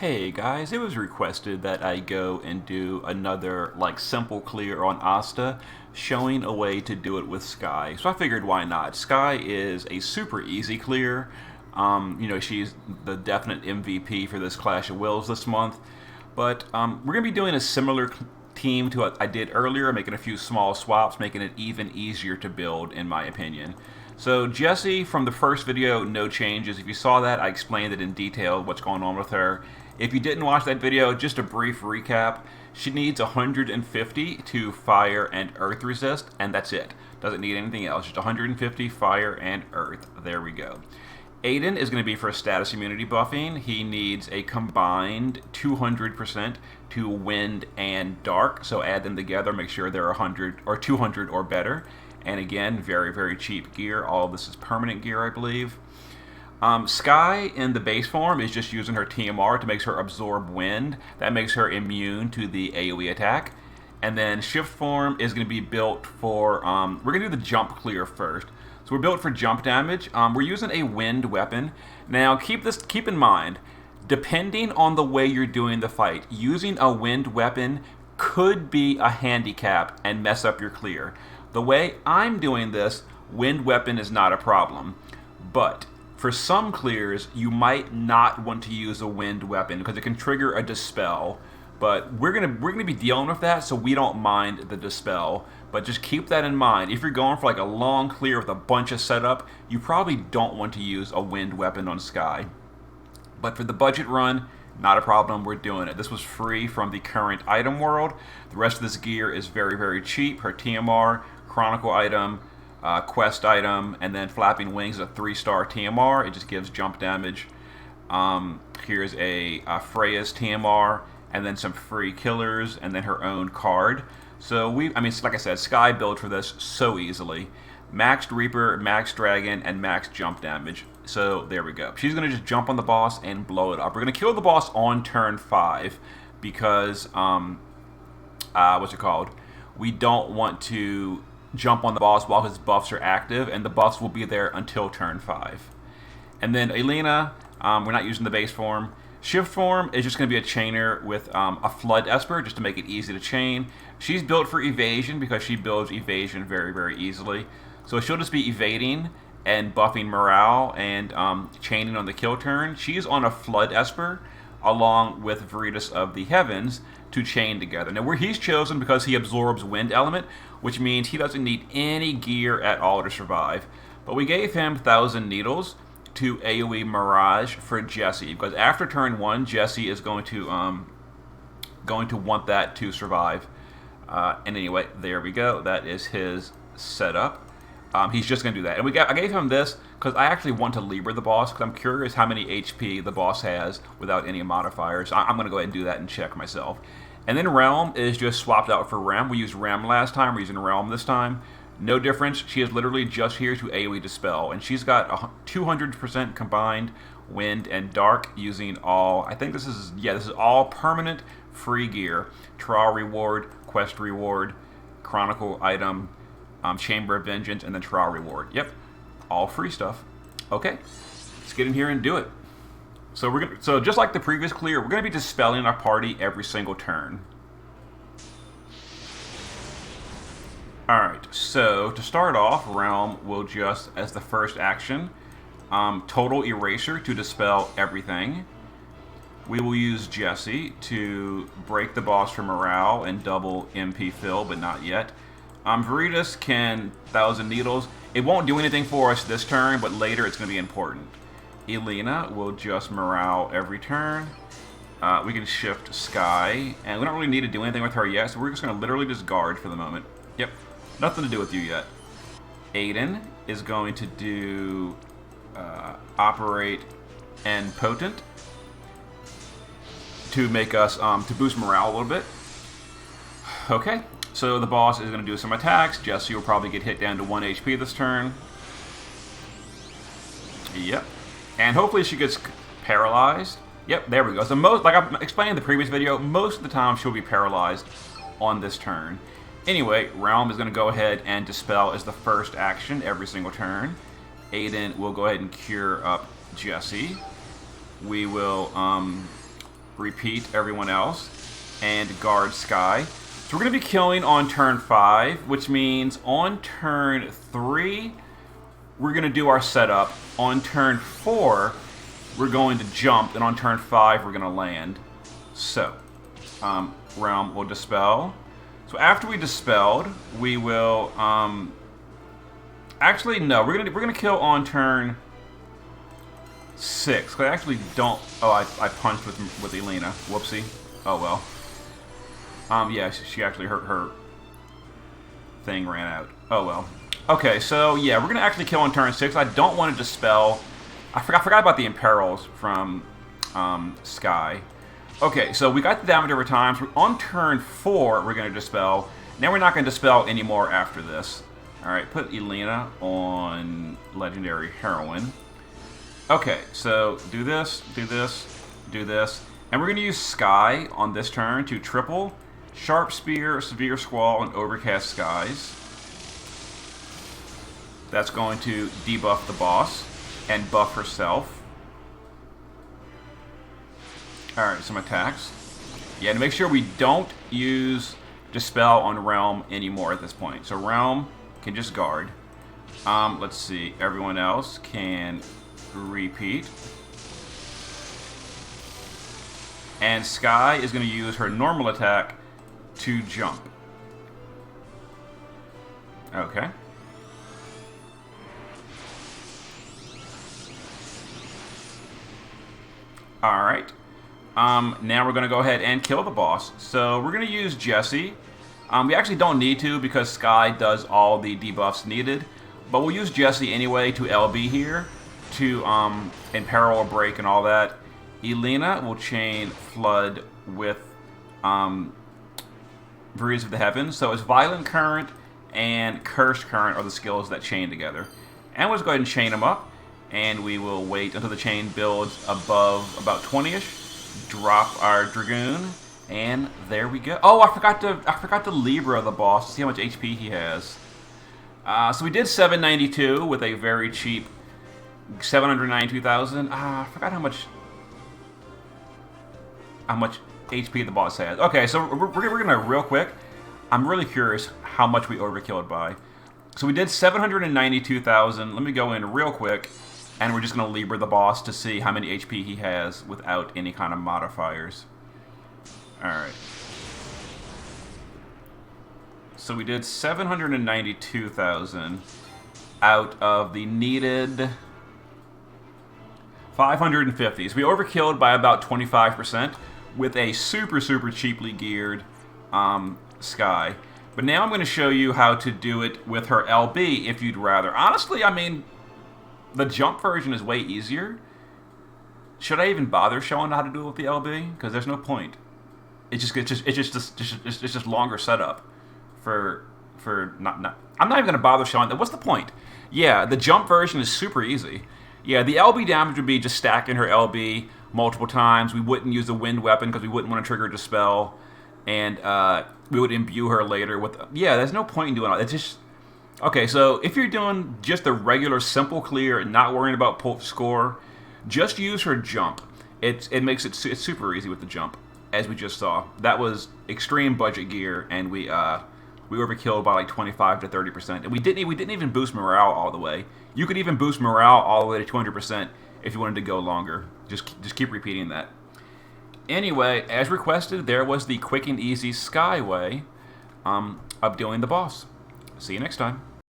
Hey guys, it was requested that I go and do another simple clear on Osta, showing a way to do it with Skye. So I figured why not? Skye is a super easy clear. She's the definite MVP for this Clash of Wills this month. But we're going to be doing a similar team to what I did earlier, making a few small swaps, making it even easier to build in my opinion. So Jessie from the first video, no changes. If you saw that, I explained it in detail what's going on with her. If you didn't watch that video, just a brief recap. She needs 150 to fire and earth resist, and that's it. Doesn't need anything else, just 150 fire and earth. There we go. Aiden is going to be for status immunity buffing. He needs a combined 200% to wind and dark, so add them together, make sure they're 100 or 200 or better. And again, very, very cheap gear. All of this is permanent gear, I believe. Skye in the base form is just using her TMR to make her absorb wind. That makes her immune to the AoE attack. And then shift form is going to be built for, we're going to do the jump clear first. So we're built for jump damage. We're using a wind weapon. Now keep in mind, depending on the way you're doing the fight, using a wind weapon could be a handicap and mess up your clear. The way I'm doing this, wind weapon is not a problem. But for some clears, you might not want to use a wind weapon because it can trigger a dispel. But we're gonna be dealing with that, so we don't mind the dispel. But just keep that in mind. If you're going for a long clear with a bunch of setup, you probably don't want to use a wind weapon on Skye. But for the budget run, not a problem, we're doing it. This was free from the current item world. The rest of this gear is very, very cheap. Her TMR, Chronicle item, quest item, and then Flapping Wings is a 3-star TMR. It just gives jump damage. Here's a Freya's TMR, and then some free killers, and then her own card. So like I said, Skye built for this so easily. Maxed Reaper, Maxed Dragon, and Maxed Jump damage. So there we go. She's going to just jump on the boss and blow it up. We're going to kill the boss on turn 5 because, what's it called? We don't want to jump on the boss while his buffs are active, and the buffs will be there until turn 5. And then Elena, we're not using the base form. Shift form is just going to be a chainer with a Flood Esper, just to make it easy to chain. She's built for evasion because she builds evasion very, very easily. So she'll just be evading and buffing morale and chaining on the kill turn. She's on a Flood Esper along with Veritas of the Heavens to chain together. Now, he's chosen because he absorbs wind element, which means he doesn't need any gear at all to survive. But we gave him 1,000 Needles to AoE Mirage for Jessie, because after turn 1, Jessie is going to want that to survive. And anyway, there we go. That is his setup. He's just going to do that. And I gave him this because I actually want to Libra the boss, because I'm curious how many HP the boss has without any modifiers. I'm going to go ahead and do that and check myself. And then Realm is just swapped out for Rem. We used Rem last time. We're using Realm this time. No difference. She is literally just here to AoE Dispel. And she's got 200% combined wind and dark using all, I think this is all permanent free gear. Trial reward, quest reward, chronicle item, Chamber of Vengeance, and then trial reward. Yep, all free stuff. Okay, let's get in here and do it. So just like the previous clear, we're going to be dispelling our party every single turn. Alright, so to start off, Realm will just, as the first action, Total Eraser to dispel everything. We will use Jessie to break the boss for morale and double MP fill, but not yet. Veritas can 1,000 Needles. It won't do anything for us this turn, but later it's going to be important. Elena will just morale every turn. We can shift Skye, and we don't really need to do anything with her yet, so we're just going to literally just guard for the moment. Yep, nothing to do with you yet. Aiden is going to do Operate and Potent to make us, to boost morale a little bit. Okay, so the boss is going to do some attacks. Jessie will probably get hit down to 1 HP this turn. Yep. And hopefully she gets paralyzed. Yep, there we go. So like I explained in the previous video, most of the time she'll be paralyzed on this turn. Anyway, Realm is going to go ahead and Dispel as the first action every single turn. Aiden will go ahead and cure up Jessie. We will repeat everyone else, and guard Skye. So we're going to be killing on turn 5, which means on turn 3, we're going to do our setup. On turn 4, we're going to jump, and on turn 5, we're going to land. So, Realm will dispel. So after we dispelled, we will, actually, no, we're gonna kill on turn 6. Cause I actually don't. Oh, I punched with Elena. Whoopsie. Oh well. Yeah, she actually her thing ran out. Oh well. Okay, so yeah, we're gonna actually kill on turn 6. I don't want to dispel. I forgot about the imperils from Skye. Okay, so we got the damage over time. So on turn 4, we're gonna dispel. Now we're not gonna dispel anymore after this. Alright, put Elena on Legendary Heroine. Okay, so do this, do this, do this. And we're going to use Skye on this turn to triple Sharp Spear, Severe Squall, and Overcast Skies. That's going to debuff the boss and buff herself. Alright, some attacks. Yeah, to make sure we don't use Dispel on Realm anymore at this point. So Realm can just guard. Let's see. Everyone else can repeat. And Skye is going to use her normal attack to jump. Okay. Alright. Now we're going to go ahead and kill the boss. So we're going to use Jessie. We actually don't need to because Skye does all the debuffs needed. But we'll use Jessie anyway to LB here. To imperil or break and all that. Elena will chain Flood with Breeze of the Heavens. So it's Violent Current and Cursed Current are the skills that chain together. And let's go ahead and chain them up. And we will wait until the chain builds above about 20-ish. Drop our Dragoon. And there we go. Oh, I forgot to Libra the boss to see how much HP he has. So we did 792 with a very cheap 792,000. I forgot how much HP the boss has. Okay, so we're gonna real quick. I'm really curious how much we overkilled by. So we did 792,000. Let me go in real quick, and we're just gonna Libra the boss to see how many HP he has without any kind of modifiers. All right. So we did 792,000 out of the needed 550. So we overkilled by about 25% with a super cheaply geared Skye. But now I'm going to show you how to do it with her LB if you'd rather. Honestly, I mean, the jump version is way easier. Should I even bother showing how to do it with the LB? Because there's no point. It's just longer setup for not. I'm not even going to bother showing that. What's the point? Yeah, the jump version is super easy. Yeah, the LB damage would be just stacking her LB multiple times. We wouldn't use a wind weapon because we wouldn't want to trigger Dispel. And we would imbue her later with... Yeah, there's no point in doing all that. It's just... Okay, so if you're doing just a regular simple clear and not worrying about score, just use her jump. It's super easy with the jump, as we just saw. That was extreme budget gear, and we overkilled by like 25 to 30%. And we didn't even boost morale all the way. You could even boost morale all the way to 200% if you wanted to go longer. Just keep repeating that. Anyway, as requested, there was the quick and easy Skye way of dealing the boss. See you next time.